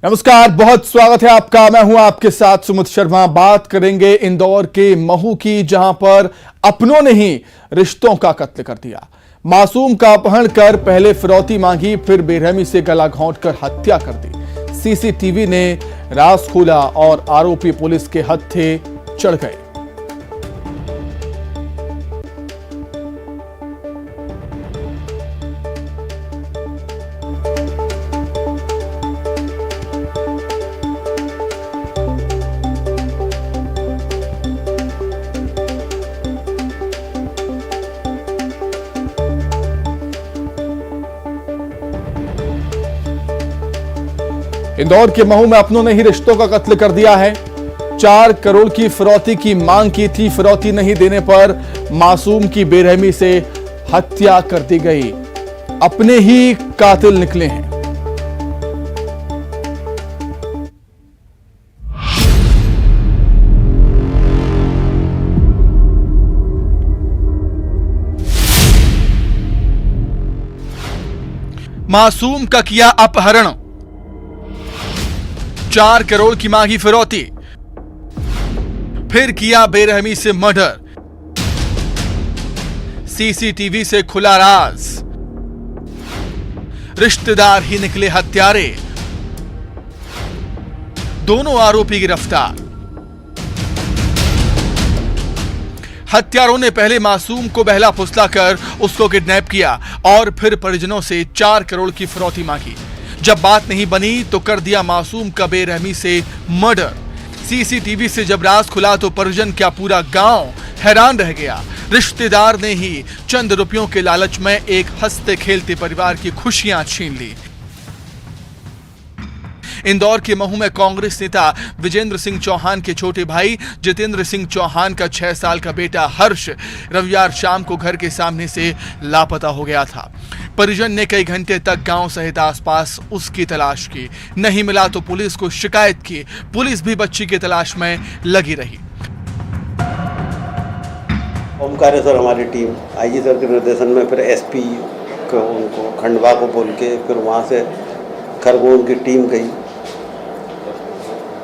नमस्कार, बहुत स्वागत है आपका। मैं हूं आपके साथ सुमित शर्मा। बात करेंगे इंदौर के महू की, जहां पर अपनों ने ही रिश्तों का कत्ल कर दिया। मासूम का अपहरण कर पहले फिरौती मांगी, फिर बेरहमी से गला घोंटकर हत्या कर दी। सीसीटीवी ने राज खोला और आरोपी पुलिस के हत्थे चढ़ गए। इंदौर के महू में अपनों ने ही रिश्तों का कत्ल कर दिया है। 4 करोड़ की फिरौती की मांग की थी। फिरौती नहीं देने पर मासूम की बेरहमी से हत्या कर दी गई। अपने ही कातिल निकले हैं। मासूम का किया अपहरण, 4 करोड़ की मांगी फिरौती, फिर किया बेरहमी से मर्डर। सीसीटीवी से खुला राज, रिश्तेदार ही निकले हत्यारे। दोनों आरोपी गिरफ्तार। हत्यारों ने पहले मासूम को बहला फुसलाकर उसको किडनैप किया और फिर परिजनों से 4 करोड़ की फिरौती मांगी। जब बात नहीं बनी तो कर दिया मासूम का बेरहमी से मर्डर। सीसीटीवी से जब राज खुला तो परिजन क्या पूरा गांव हैरान रह गया। रिश्तेदार ने ही चंद रुपयों के लालच में एक हंसते खेलते परिवार की खुशियां छीन ली। इंदौर के महू में कांग्रेस नेता विजेंद्र सिंह चौहान के छोटे भाई जितेंद्र सिंह चौहान का 6 साल का बेटा हर्ष रविवार शाम को घर के सामने से लापता हो गया था। परिजन ने कई घंटे तक गांव सहित आसपास उसकी तलाश की। नहीं मिला तो पुलिस को शिकायत की। पुलिस भी बच्ची की तलाश में लगी रही। ओमकार सर, हमारी टीम आईजी सर के निर्देशन में, फिर एसपी को उनको खंडवा को बोल के, फिर वहाँ से खरगोन की टीम गई।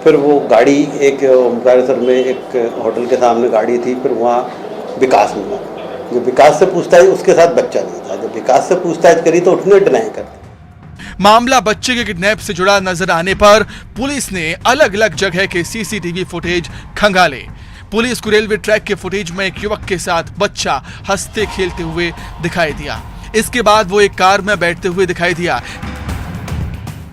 फिर वो गाड़ी एक ओमकार सर में एक होटल के सामने गाड़ी थी, फिर वहाँ विकास मिला। जो विकास से पूछताछ, उसके साथ बच्चा नहीं था। जब विकास से पूछताछ करी तो उसने डिनाई कर दी। मामला बच्चे के किडनैप से जुड़ा नजर आने पर पुलिस ने अलग अलग जगह के सीसीटीवी फुटेज खंगाले। पुलिस को रेलवे ट्रैक के फुटेज में एक युवक के साथ बच्चा हंसते खेलते हुए दिखाई दिया। इसके बाद वो एक कार में बैठते हुए दिखाई दिया।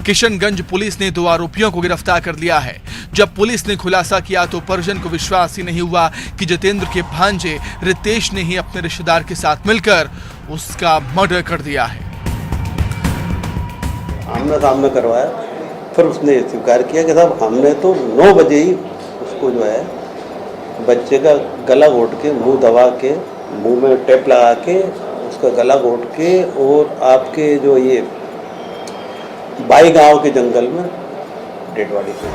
किशनगंज पुलिस ने 2 आरोपियों को गिरफ्तार कर लिया है। जब पुलिस ने खुलासा किया तो परिजन को विश्वास ही नहीं हुआ कि जितेंद्र के भांजे रितेश ने ही अपने रिश्तेदार के साथ मिलकर उसका मर्डर कर दिया है। आमने सामने करवाया, फिर उसने स्वीकार किया कि साहब हमने तो 9 बजे ही उसको जो है बच्चे का गला घोट के, मुंह दबा के, मुंह में टेप लगा के उसका गला घोट के और आपके जो ये बाई गांव के जंगल में डेड बॉडी थी।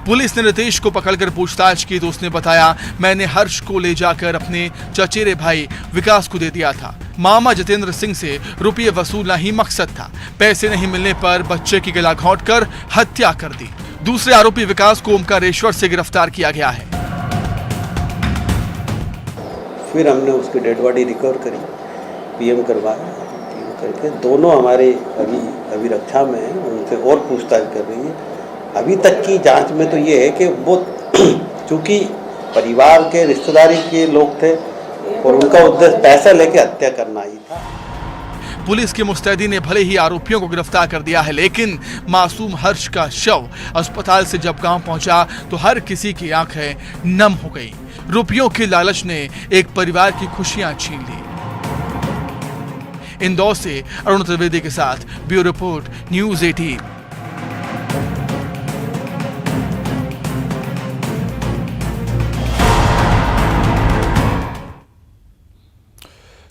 पुलिस ने रितेश को पकड़कर पूछताछ की तो उसने बताया, मैंने हर्ष को ले जाकर अपने चचेरे भाई विकास को दे दिया था। मामा जितेंद्र सिंह से रुपये वसूलना ही मकसद था। पैसे नहीं मिलने पर बच्चे की गला घोंटकर हत्या कर दी। दूसरे आरोपी विकास को ओमकारेश्वर से गिरफ्तार किया गया है। फिर हमने उसकी डेड बॉडी रिकवर करी, पीएम करवाया। करके दोनों हमारे अभी रक्षा में हैं, उनसे और पूछताछ कर रही है। अभी तक की जांच में तो ये है कि वो चूंकि परिवार के रिश्तेदारी के लोग थे और उनका उद्देश्य पैसा लेके हत्या करना ही था। पुलिस की मुस्तैदी ने भले ही आरोपियों को गिरफ्तार कर दिया है, लेकिन मासूम हर्ष का शव अस्पताल से जब गांव पहुंचा तो हर किसी की आंखें नम हो गई। रुपयों के लालच ने एक परिवार की खुशियां छीन ली। इंदौर से अरुण त्रिवेदी के साथ ब्यूरो रिपोर्ट, न्यूज़ 18।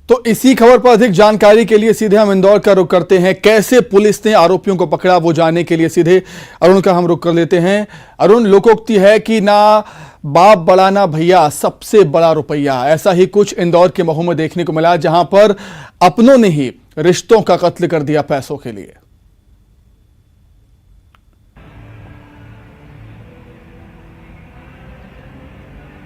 तो इसी खबर पर अधिक जानकारी के लिए सीधे हम इंदौर का रुख करते हैं। कैसे पुलिस ने आरोपियों को पकड़ा वो जानने के लिए सीधे अरुण का हम रुख कर लेते हैं। अरुण, लोकोक्ति है कि ना बाप बड़ा ना भैया, सबसे बड़ा रुपया। ऐसा ही कुछ इंदौर के महू में देखने को मिला, जहां पर अपनों ने ही रिश्तों का कत्ल कर दिया पैसों के लिए।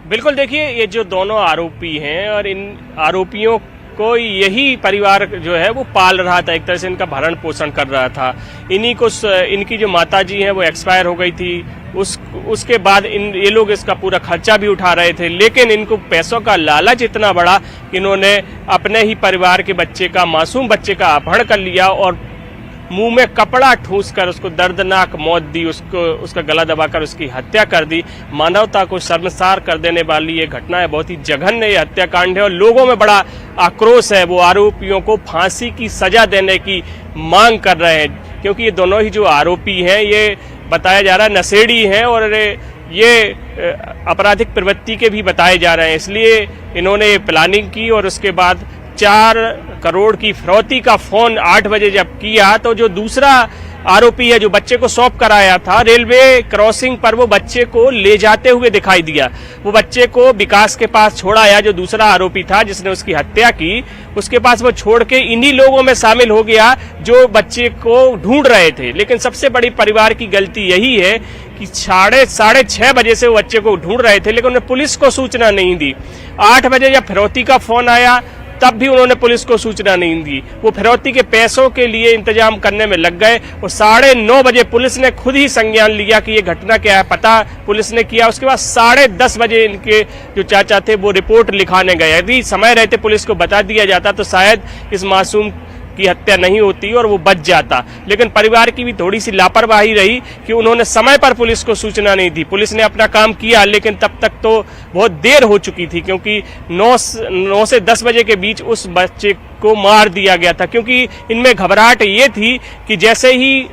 बिल्कुल, देखिए ये जो दोनों आरोपी हैं और इन आरोपियों को यही परिवार जो है वो पाल रहा था, एक तरह से इनका भरण पोषण कर रहा था। इन्हीं को इनकी जो माताजी हैं वो एक्सपायर हो गई थी, उसके बाद ये लोग इसका पूरा खर्चा भी उठा रहे थे, लेकिन इनको पैसों का लालच इतना बड़ा कि इन्होंने अपने ही परिवार के बच्चे का, मासूम बच्चे का अपहरण कर लिया और मुंह में कपड़ा ठूस कर उसको दर्दनाक मौत दी, उसका गला दबाकर उसकी हत्या कर दी। मानवता को शर्मसार कर देने वाली ये घटना है, बहुत ही जघन्य ये हत्याकांड है और लोगों में बड़ा आक्रोश है। वो आरोपियों को फांसी की सजा देने की मांग कर रहे हैं, क्योंकि ये दोनों ही जो आरोपी हैं ये बताया जा रहा है नशेड़ी हैं और ये आपराधिक प्रवृत्ति के भी बताए जा रहे हैं। इसलिए इन्होंने प्लानिंग की और उसके बाद 4 करोड़ की फिरौती का फोन 8 बजे जब किया तो जो दूसरा आरोपी है जो बच्चे को सौंप कर आया था, रेलवे क्रॉसिंग पर वो बच्चे को ले जाते हुए दिखाई दिया। वो बच्चे को विकास के पास छोड़ आया, जो दूसरा आरोपी था जिसने उसकी हत्या की, उसके पास वो छोड़ के इन्हीं लोगों में शामिल हो गया जो बच्चे को ढूंढ रहे थे। लेकिन सबसे बड़ी परिवार की गलती यही है कि 6:30 बजे से वो बच्चे को ढूंढ रहे थे, लेकिन उन्होंने पुलिस को सूचना नहीं दी। 8 बजे जब फिरौती का फोन आया तब भी उन्होंने पुलिस को सूचना नहीं दी। वो फिरौती के पैसों के लिए इंतजाम करने में लग गए और 9:30 बजे पुलिस ने खुद ही संज्ञान लिया कि ये घटना क्या है, पता पुलिस ने किया। उसके बाद 10:30 बजे इनके जो चाचा थे वो रिपोर्ट लिखाने गए। यदि समय रहते पुलिस को बता दिया जाता तो शायद इस मासूम की हत्या नहीं होती और वो बच जाता। लेकिन परिवार की भी थोड़ी सी लापरवाही रही कि उन्होंने समय पर पुलिस को सूचना नहीं दी। पुलिस ने अपना काम किया, लेकिन तब तक तो बहुत देर हो चुकी थी, क्योंकि 9 से 10 बजे के बीच उस बच्चे को मार दिया गया था। क्योंकि इनमें घबराहट ये थी कि जैसे ही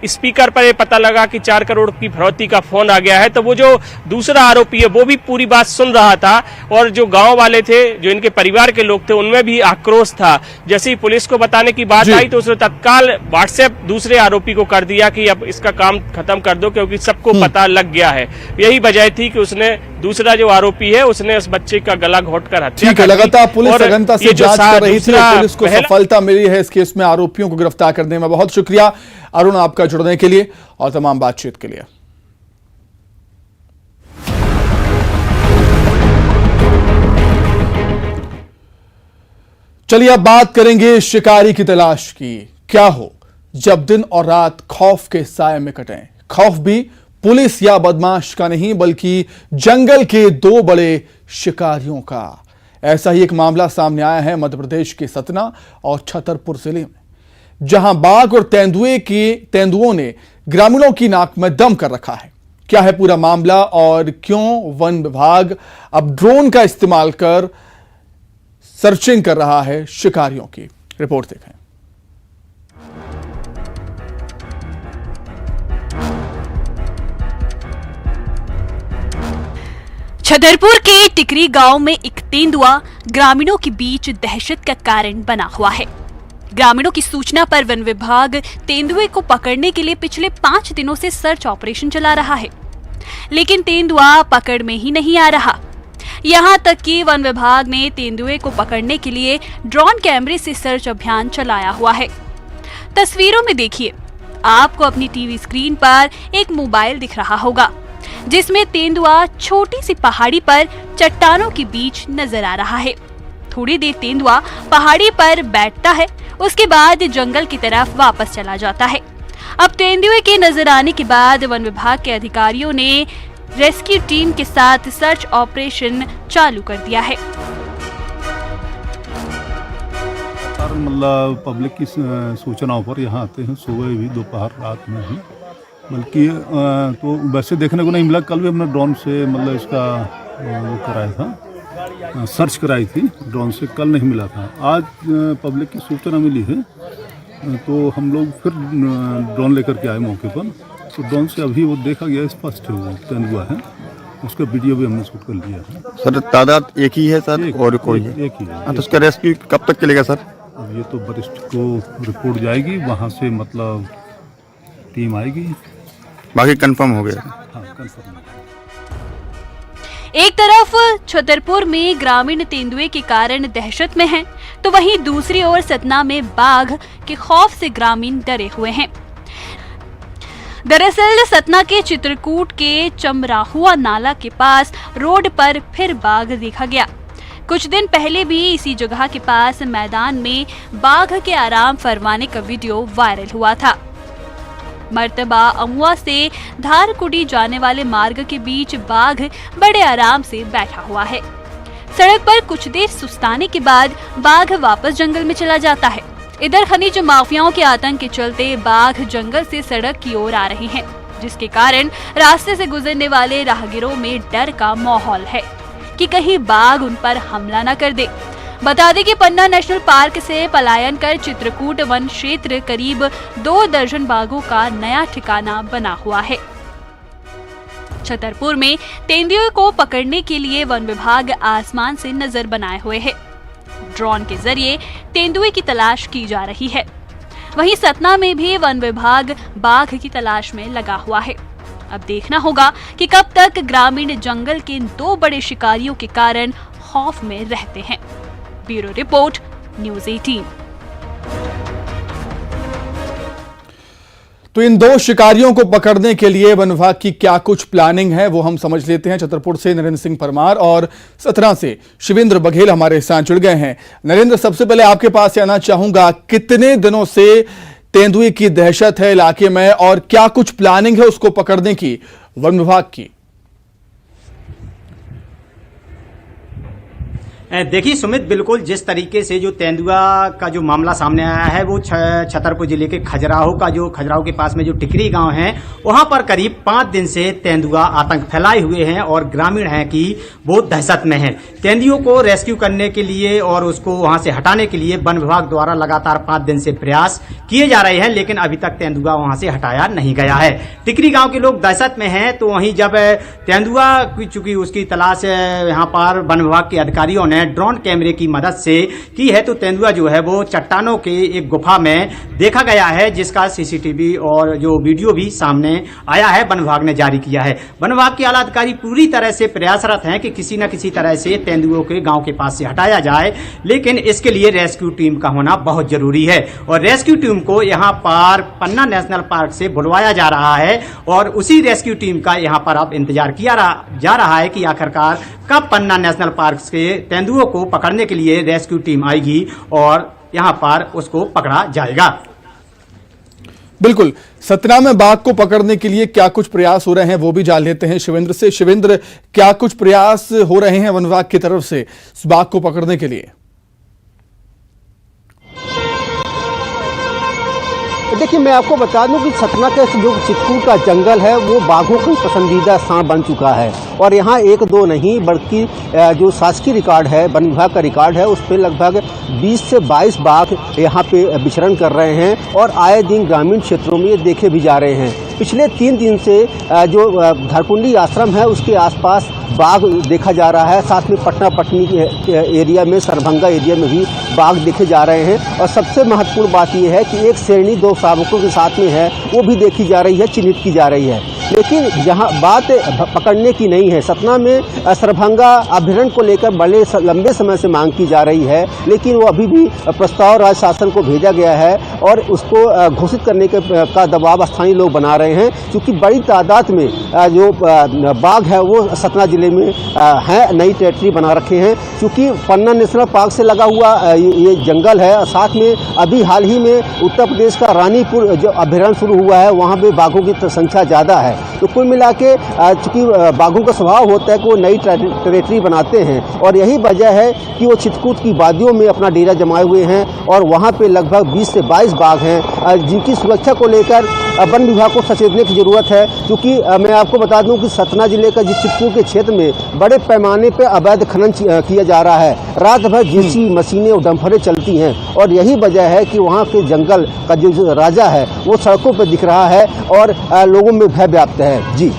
स्पीकर पर ये पता लगा कि 4 करोड़ की फिरौती का फोन आ गया है, तो वो जो दूसरा आरोपी है वो भी पूरी बात सुन रहा था और जो गांव वाले थे, जो इनके परिवार के लोग थे, उनमें भी आक्रोश था। जैसे ही पुलिस को बताने की बात आई तो उसने तत्काल व्हाट्सएप दूसरे आरोपी को कर दिया कि अब इसका काम खत्म कर दो, क्योंकि सबको पता लग गया है। यही वजह थी कि उसने दूसरा जो आरोपी है उसने उस बच्चे का गला घोंटकर हत्या कर दी। लगातार पुलिस सघनता से जांच कर रही थी और पुलिस को सफलता मिली है इस केस में आरोपियों को गिरफ्तार करने में। बहुत शुक्रिया अरुण आपका जुड़ने के लिए और तमाम बातचीत के लिए। चलिए अब बात करेंगे शिकारी की तलाश की। क्या हो जब दिन और रात खौफ के साए में कटें। खौफ भी पुलिस या बदमाश का नहीं, बल्कि जंगल के 2 बड़े शिकारियों का। ऐसा ही एक मामला सामने आया है मध्य प्रदेश के सतना और छतरपुर जिले में, जहां बाघ और तेंदुओं ने ग्रामीणों की नाक में दम कर रखा है। क्या है पूरा मामला और क्यों वन विभाग अब ड्रोन का इस्तेमाल कर सर्चिंग कर रहा है शिकारियों की? रिपोर्ट देखें। छतरपुर के टिकरी गांव में एक तेंदुआ ग्रामीणों के बीच दहशत का कारण बना हुआ है। ग्रामीणों की सूचना पर वन विभाग तेंदुए को पकड़ने के लिए पिछले 5 दिनों से सर्च ऑपरेशन चला रहा है, लेकिन तेंदुआ पकड़ में ही नहीं आ रहा। यहां तक कि वन विभाग ने तेंदुए को पकड़ने के लिए ड्रोन कैमरे से सर्च अभियान चलाया हुआ है। तस्वीरों में देखिए, आपको अपनी टीवी स्क्रीन पर एक मोबाइल दिख रहा होगा, जिसमें तेंदुआ छोटी सी पहाड़ी पर चट्टानों के बीच नजर आ रहा है। थोड़ी देर तेंदुआ पहाड़ी पर बैठता है, उसके बाद जंगल की तरफ वापस चला जाता है। अब तेंदुए के नजर आने के बाद वन विभाग के अधिकारियों ने रेस्क्यू टीम के साथ सर्च ऑपरेशन चालू कर दिया है। मतलब पब्लिक की सूचनाओं पर यहाँ आते हैं, सुबह भी, दोपहर, रात में भी। बल्कि तो वैसे देखने को नहीं मिला। कल भी हमने ड्रोन से मतलब इसका वो कराया था, सर्च कराई थी ड्रोन से, कल नहीं मिला था। आज पब्लिक की सूचना मिली है तो हम लोग फिर ड्रोन लेकर के आए मौके पर। तो ड्रोन से अभी वो देखा गया, स्पष्ट है वो तेंदुआ है, उसका वीडियो भी हमने शूट कर लिया है। सर तादाद एक ही है सर? और कोई है? एक ही है। तो उसका रेस्क्यू कब तक चलेगा सर? अब ये तो वरिष्ठ को रिपोर्ट जाएगी, वहाँ से मतलब टीम आएगी। बाकी कंफर्म हो गया? हाँ, कंफर्म। एक तरफ छतरपुर में ग्रामीण तेंदुए के कारण दहशत में हैं, तो वहीं दूसरी ओर सतना में बाघ के खौफ से ग्रामीण डरे हुए हैं। दरअसल सतना के चित्रकूट के चमराहुआ नाला के पास रोड पर फिर बाघ देखा गया। कुछ दिन पहले भी इसी जगह के पास मैदान में बाघ के आराम फरमाने का वीडियो वायरल हुआ था। मर्तबा अमुआ से धारकुडी जाने वाले मार्ग के बीच बाघ बड़े आराम से बैठा हुआ है। सड़क पर कुछ देर सुस्ताने के बाद बाघ वापस जंगल में चला जाता है। इधर खनिज माफियाओं के आतंक के चलते बाघ जंगल से सड़क की ओर आ रहे हैं, जिसके कारण रास्ते से गुजरने वाले राहगीरों में डर का माहौल है कि कहीं बाघ उन पर हमला न कर दे। बता दें कि पन्ना नेशनल पार्क से पलायन कर चित्रकूट वन क्षेत्र करीब 2 दर्जन बाघों का नया ठिकाना बना हुआ है। छतरपुर में तेंदुए को पकड़ने के लिए वन विभाग आसमान से नजर बनाए हुए है। ड्रोन के जरिए तेंदुए की तलाश की जा रही है। वहीं सतना में भी वन विभाग बाघ की तलाश में लगा हुआ है। अब देखना होगा कि कब तक ग्रामीण जंगल के 2 बड़े शिकारियों के कारण खौफ में रहते हैं। Bureau report, news 18। तो इन 2 शिकारियों को पकड़ने के लिए वन विभाग की क्या कुछ प्लानिंग है वो हम समझ लेते हैं। छतरपुर से नरेंद्र सिंह परमार और सतना से शिवेंद्र बघेल हमारे साथ जुड़ गए हैं। नरेंद्र, सबसे पहले आपके पास आना चाहूंगा, कितने दिनों से तेंदुए की दहशत है इलाके में और क्या कुछ प्लानिंग है उसको पकड़ने की वन विभाग की? देखिए सुमित, बिल्कुल जिस तरीके से जो तेंदुआ का जो मामला सामने आया है वो छतरपुर जिले के खजुराहो के पास में जो टिकरी गांव है वहां पर करीब 5 दिन से तेंदुआ आतंक फैलाए हुए हैं और ग्रामीण हैं कि वो दहशत में है। तेंदुओं को रेस्क्यू करने के लिए और उसको वहां से हटाने के लिए वन विभाग द्वारा लगातार 5 दिन से प्रयास किए जा रहे हैं, लेकिन अभी तक तेंदुआ वहां से हटाया नहीं गया है। टिकरी गाँव के लोग दहशत में हैं। तो वहीं जब तेंदुआ चूंकि उसकी तलाश यहाँ पर वन विभाग के अधिकारियों ने ड्रोन कैमरे की मदद से की है, तो तेंदुआ जो है वो चट्टानों के एक गुफा में देखा गया है, जिसका सीसीटीवी और जो वीडियो भी सामने आया है, वन विभाग ने जारी किया है। वन विभाग के आला अधिकारी पूरी तरह से प्रयासरत हैं कि किसी न किसी तरह से तेंदुओं के गांव के पास से हटाया जाए, लेकिन इसके लिए रेस्क्यू टीम का होना बहुत जरूरी है। और रेस्क्यू टीम को यहाँ पर पन्ना नेशनल पार्क से बुलवाया जा रहा है और उसी रेस्क्यू टीम का यहाँ पर अब इंतजार किया जा रहा है कि आखिरकार कब पन्ना नेशनल पार्क से तेंदुओं को पकड़ने के लिए रेस्क्यू टीम आएगी और यहां पर उसको पकड़ा जाएगा। बिल्कुल, सतना में बाघ को पकड़ने के लिए क्या कुछ प्रयास हो रहे हैं वो भी जान लेते हैं शिवेंद्र से। शिवेंद्र, क्या कुछ प्रयास हो रहे हैं वन विभाग की तरफ से इस बाघ को पकड़ने के लिए? देखिए, मैं आपको बता दूं कि सतना के जो चित्रकूट का जंगल है वो बाघों का पसंदीदा स्थान बन चुका है और यहाँ 1-2 नहीं बल्कि जो शासकीय रिकॉर्ड है, वन विभाग का रिकॉर्ड है, उस पर लगभग 20 से 22 बाघ यहाँ पे विचरण कर रहे हैं और आए दिन ग्रामीण क्षेत्रों में ये देखे भी जा रहे हैं। पिछले 3 दिन से जो धारकुंडी आश्रम है उसके आसपास बाघ देखा जा रहा है। साथ में पटना पटनी एरिया में, सरभंगा एरिया में भी बाघ देखे जा रहे हैं। और सबसे महत्वपूर्ण बात यह है कि एक शेरनी 2 शावकों के साथ में है, वो भी देखी जा रही है, चिन्हित की जा रही है। लेकिन जहां बात पकड़ने की नहीं है, सतना में सरभंगा अभयारण्य को लेकर बड़े लंबे समय से मांग की जा रही है, लेकिन वो अभी भी प्रस्ताव राज्य शासन को भेजा गया है और उसको घोषित करने का दबाव स्थानीय लोग बना रहे हैं, क्योंकि बड़ी तादाद में जो बाघ है वो सतना जिले में है, नई टेरिटरी बना रखे हैं। क्योंकि पन्ना नेशनल पार्क से लगा हुआ ये जंगल है और साथ में अभी हाल ही में उत्तर प्रदेश का रानीपुर जो अभयारण्य शुरू हुआ है वहाँ पे बाघों की संख्या ज़्यादा है। तो कुल मिला के चूँकि बाघों का स्वभाव होता है कि वो नई टेरिटरी बनाते हैं और यही वजह है कि वो चित्रकूट की वादियों में अपना डेरा जमाए हुए हैं और वहाँ पे लगभग 20 से 22 बाघ हैं, जिनकी सुरक्षा को लेकर वन विभाग को सचेतने की जरूरत है। क्योंकि मैं आपको बता दूं कि सतना जिले का जिस चित्रकूट के क्षेत्र में बड़े पैमाने पर अवैध खनन किया जा रहा है, रात भर जेसीबी मशीनें और डंफरें चलती हैं और यही वजह है कि वहाँ के जंगल का जो राजा है वो सड़कों पर दिख रहा है और लोगों में भय व्याप्त है। जी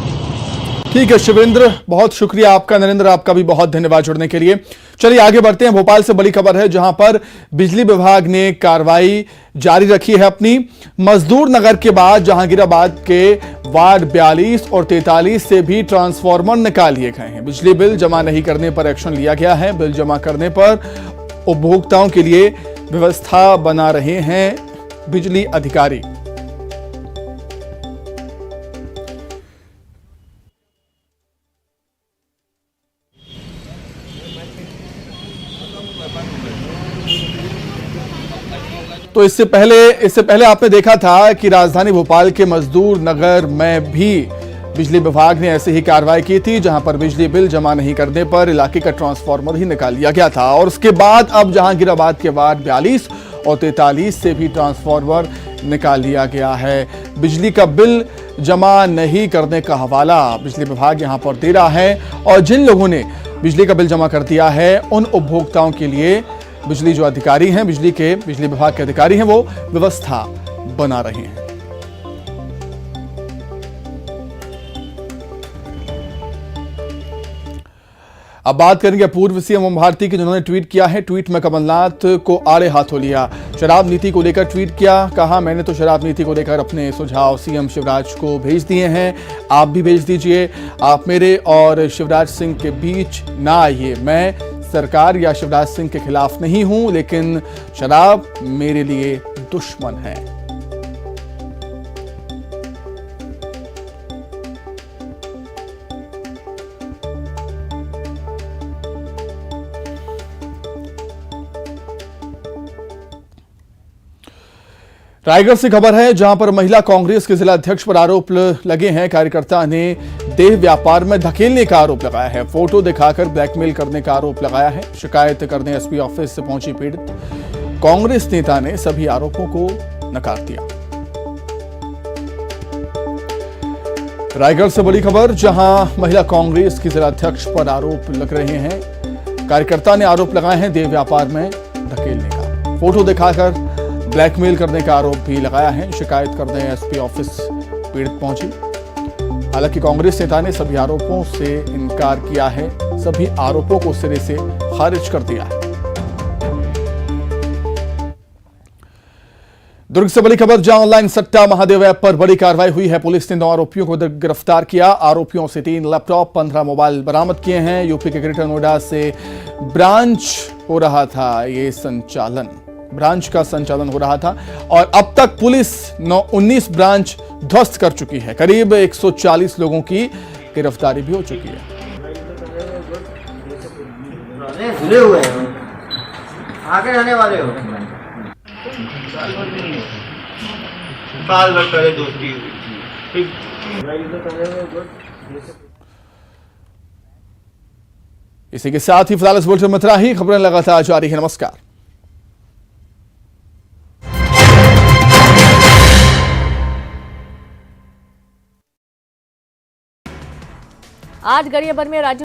ठीक है शिवेंद्र, बहुत शुक्रिया आपका। नरेंद्र, आपका भी बहुत धन्यवाद जुड़ने के लिए। चलिए आगे बढ़ते हैं। भोपाल से बड़ी खबर है जहां पर बिजली विभाग ने कार्रवाई जारी रखी है अपनी। मजदूर नगर के बाद जहांगीराबाद के वार्ड 42 और 43 से भी ट्रांसफार्मर निकाल लिए गए हैं। बिजली बिल जमा नहीं करने पर एक्शन लिया गया है। बिल जमा करने पर उपभोक्ताओं के लिए व्यवस्था बना रहे हैं बिजली अधिकारी। तो इससे पहले आपने देखा था कि राजधानी भोपाल के मजदूर नगर में भी बिजली विभाग ने ऐसी ही कार्रवाई की थी, जहां पर बिजली बिल जमा नहीं करने पर इलाके का ट्रांसफार्मर ही निकाल लिया गया था। और उसके बाद अब जहांगीराबाद के वार्ड 42 और 43 से भी ट्रांसफार्मर निकाल लिया गया है। बिजली का बिल जमा नहीं करने का हवाला बिजली विभाग यहां पर दे रहा है और जिन लोगों ने बिजली का बिल जमा कर दिया है उन उपभोक्ताओं के लिए बिजली जो अधिकारी हैं, बिजली विभाग के अधिकारी हैं, वो व्यवस्था बना रहे हैं। अब बात करेंगे पूर्व सीएम ओम भारती की, जिन्होंने ट्वीट किया है। ट्वीट में कमलनाथ को आड़े हाथों लिया, शराब नीति को लेकर ट्वीट किया, कहा मैंने तो शराब नीति को लेकर अपने सुझाव सीएम शिवराज को भेज दिए हैं, आप भी भेज दीजिए। आप मेरे और शिवराज सिंह के बीच ना आइए, मैं सरकार या शिवराज सिंह के खिलाफ नहीं हूं, लेकिन शराब मेरे लिए दुश्मन है। रायगढ़ से खबर है, जहां पर महिला कांग्रेस के जिला अध्यक्ष पर आरोप लगे हैं। कार्यकर्ता ने देह व्यापार में धकेलने का आरोप लगाया है, फोटो दिखाकर ब्लैकमेल करने का आरोप लगाया है। शिकायत करने एसपी ऑफिस से पहुंची पीड़ित कांग्रेस नेता ने सभी आरोपों को नकार दिया। रायगढ़ से बड़ी खबर, जहां महिला कांग्रेस की जिला अध्यक्ष पर आरोप लग रहे हैं। कार्यकर्ता ने आरोप लगाए हैं देह व्यापार में धकेलने का, फोटो दिखाकर ब्लैकमेल करने का आरोप भी लगाया है। शिकायत करने एसपी ऑफिस पीड़ित पहुंची। हालांकि कांग्रेस नेता ने सभी आरोपों से इनकार किया है, सभी आरोपों को सिरे से खारिज कर दिया है। दुर्ग से बड़ी खबर, जहां ऑनलाइन सट्टा महादेव ऐप पर बड़ी कार्रवाई हुई है। पुलिस ने 9 आरोपियों को गिरफ्तार किया। आरोपियों से 3 लैपटॉप, 15 मोबाइल बरामद किए हैं। यूपी के ग्रेटर नोएडा से ब्रांच हो रहा था, ये ब्रांच का संचालन हो रहा था और अब तक पुलिस 19 ब्रांच ध्वस्त कर चुकी है। करीब 140 लोगों की गिरफ्तारी भी हो चुकी है। जुड़े हुए हैं, आगे रहने वाले हो। साल भर पहले दोस्ती हुई। इसी के साथ ही फिलहाल इस बुलेटिन में इतना ही। खबरें लगातार जारी है। नमस्कार। आज गरियाबंद में राज्य